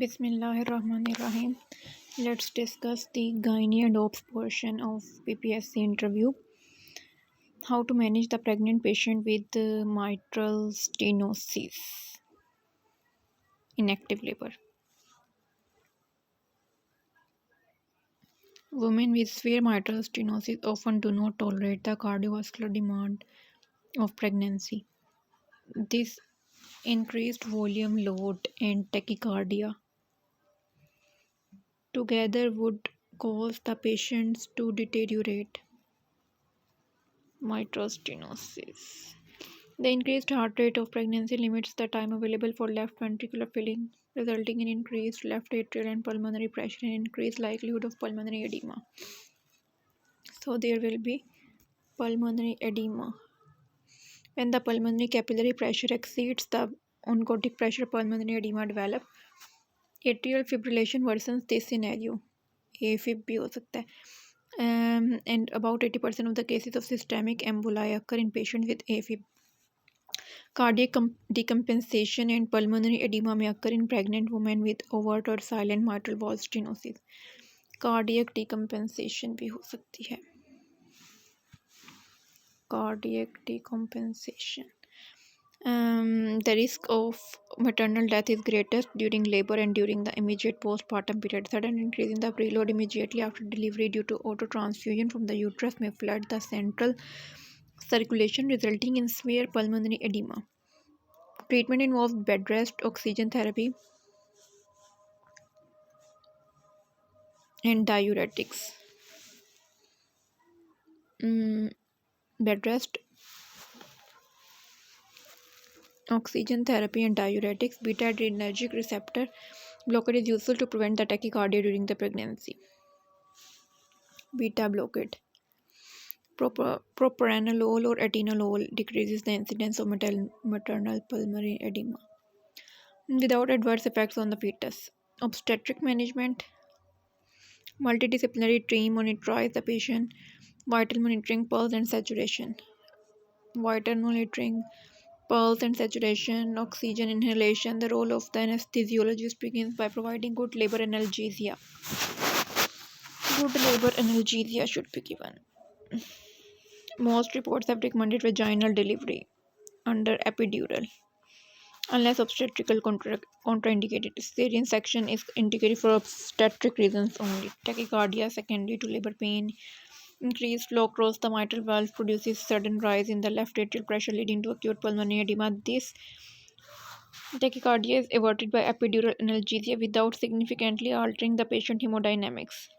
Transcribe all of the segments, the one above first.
Bismillahirrahmanirrahim. Let's discuss the gynae and obs portion of PPSC interview. How to manage the pregnant patient with mitral stenosis in active labor. Women with severe mitral stenosis often do not tolerate the cardiovascular demand of pregnancy. This increased volume load and tachycardia together would cause the patients to deteriorate. Mitral stenosis. The increased heart rate of pregnancy limits the time available for left ventricular filling, resulting in increased left atrial and pulmonary pressure and increased likelihood of pulmonary edema. So there will be pulmonary edema. When the pulmonary capillary pressure exceeds the oncotic pressure, pulmonary edema develops. Atrial fibrillation worsens this scenario. AFib भी हो सकता है. And about 80% of the cases of systemic emboli occur in patients with AFib. Cardiac decompensation and pulmonary edema may occur in pregnant women with overt or silent mitral valve stenosis. Cardiac decompensation भी हो सकती है. Cardiac decompensation. The risk of maternal death is greatest during labor and during the immediate postpartum period. Sudden increase in the preload immediately after delivery due to autotransfusion from the uterus may flood the central circulation, resulting in severe pulmonary edema. Treatment involves bed rest, oxygen therapy, and diuretics. Bed rest, oxygen therapy, and diuretics. Beta adrenergic receptor blockade is useful to prevent the tachycardia during the pregnancy. Beta blockade. Propranolol or atenolol decreases the incidence of maternal pulmonary edema without adverse effects on the fetus. Obstetric management. Multidisciplinary team monitors the patient vital monitoring, pulse and saturation. Vital monitoring, pulse and saturation, oxygen inhalation. The role of the anesthesiologist begins by providing good labor analgesia. Good labor analgesia should be given. Most reports have recommended vaginal delivery under epidural, unless obstetrical contraindicated. Cesarean section is indicated for obstetric reasons only. Tachycardia secondary to labor pain. Increased flow across the mitral valve produces sudden rise in the left atrial pressure, leading to acute pulmonary edema. This tachycardia is averted by epidural analgesia without significantly altering the patient hemodynamics.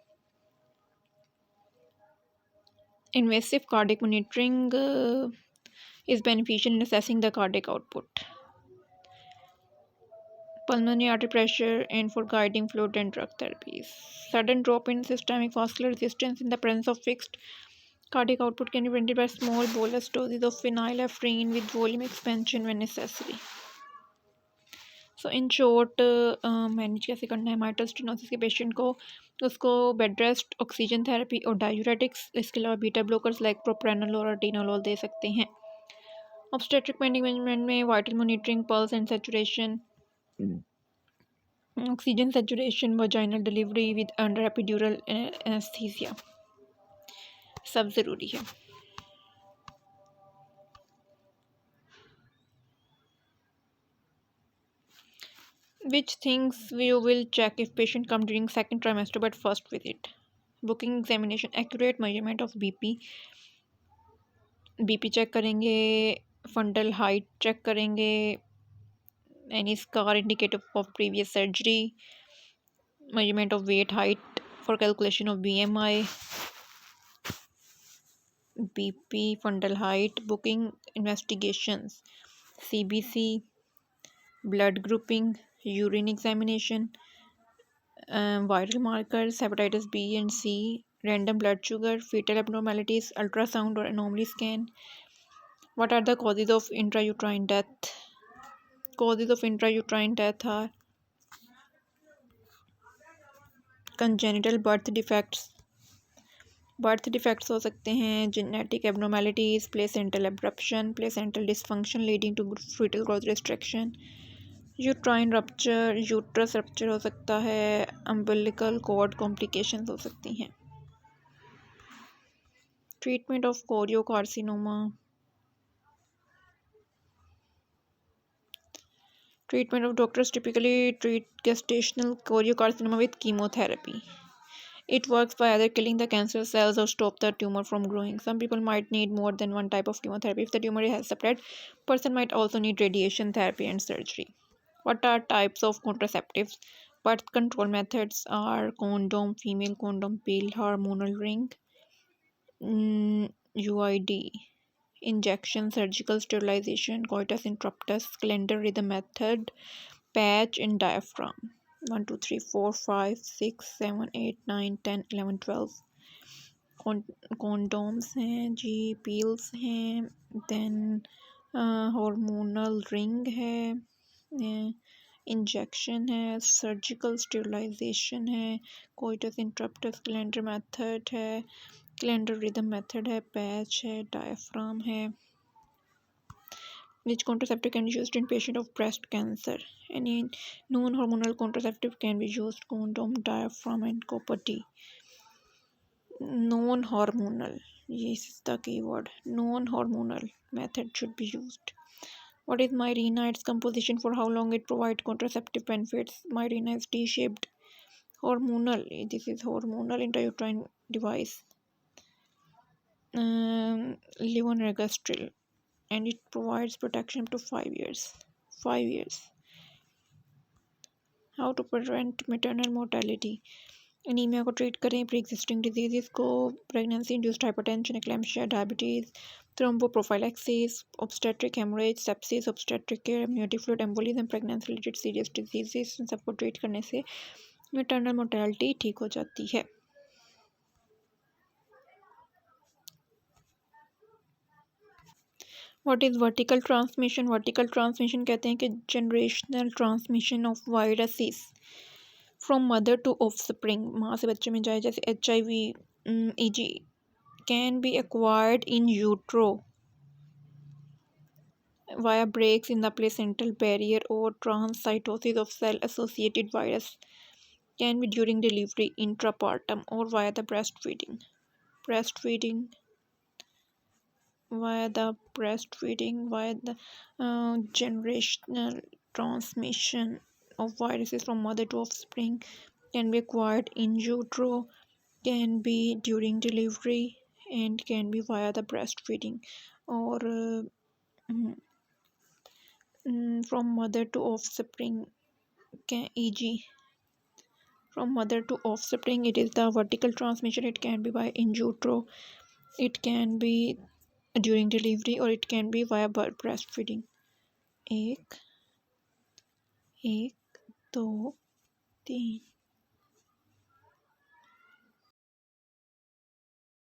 Invasive cardiac monitoring is beneficial in assessing the cardiac output, pulmonary artery pressure, and for guiding fluid and drug therapies. Sudden drop in systemic vascular resistance in the presence of fixed cardiac output can be prevented by small bolus doses of phenylephrine with volume expansion when necessary. So in short manage कैसे करना है mitral stenosis के patient को, उसको bed rest, oxygen therapy और diuretics, इसके अलावा beta blockers like propranolol और टेनोलोल दे सकते हैं. ऑब्स्टेट्रिक मैनेजमेंट में vital monitoring, pulse and saturation, oxygen saturation, vaginal delivery with under epidural anaesthesia सब ज़रूरी है. Which things you will check if patient come during second trimester but first visit? Booking examination, accurate measurement of BP check करेंगे, fundal height check करेंगे, any scar indicative of previous surgery, measurement of weight height for calculation of BMI, BP, fundal height, booking investigations, CBC, blood grouping, urine examination, viral markers, hepatitis B and C, random blood sugar, fetal abnormalities, ultrasound or anomaly scan. What are the causes of intrauterine death? Causes of intrauterine death are congenital birth defects. Birth defects हो सकते हैं, genetic abnormalities, placental abruption, placental dysfunction leading to fetal growth restriction, uterine rupture, uterus rupture हो सकता है, umbilical cord complications हो सकती हैं। Treatment of choriocarcinoma, treatment of doctors typically treat gestational choriocarcinoma with chemotherapy. It works by either killing the cancer cells or stop the tumor from growing. Some people might need more than one type of chemotherapy. If the tumor has spread, person might also need radiation therapy and surgery. What are types of contraceptives? Birth control methods are condom, female condom, pill, hormonal ring, UID, injection, surgical sterilization, coitus interruptus, calendar rhythm method, patch and diaphragm. 1 2 3 4 5 6 7 8 9 10 11 12 condoms हैं जी, pills हैं, then hormonal ring है, injection है, surgical sterilisation है, coitus interruptus calendar method है, calendar rhythm method है, patch है, diaphragm है। Which contraceptive can be used in patient of breast cancer? Any non-hormonal contraceptive can be used: condom, diaphragm and copper T. Non-hormonal, this is the keyword, non-hormonal method should be used. What is Mirena? Its composition, for how long it provides contraceptive benefits. Mirena is T-shaped. Hormonal, this is hormonal intrauterine device. Levonorgestrel, and it provides protection up to 5 years. 5 years. How to prevent maternal mortality? Anaemia को treat करें, pre existing disease को, pregnancy induced hypertension, eclampsia, diabetes, thromboprophylaxis, obstetric haemorrhage, sepsis, obstetric care, amniotic fluid embolism, pregnancy related serious disease, इन सबको treat करने से maternal mortality ठीक हो जाती है। What is vertical transmission? Vertical transmission कहते हैं कि generational transmission of viruses from mother to offspring, माँ से बच्चे में जाए, जैसे HIV, EG, can be acquired in utero via breaks in the placental barrier or transcytosis of cell-associated virus, can be during delivery, intrapartum, or via the breastfeeding. Via the generational transmission of viruses from mother to offspring, can be acquired in utero, can be during delivery, and can be via the breastfeeding, or from mother to offspring, e.g. from mother to offspring, it is the vertical transmission. It can be by in utero, it can be during delivery, or it can be via breastfeeding. 1 1 2 3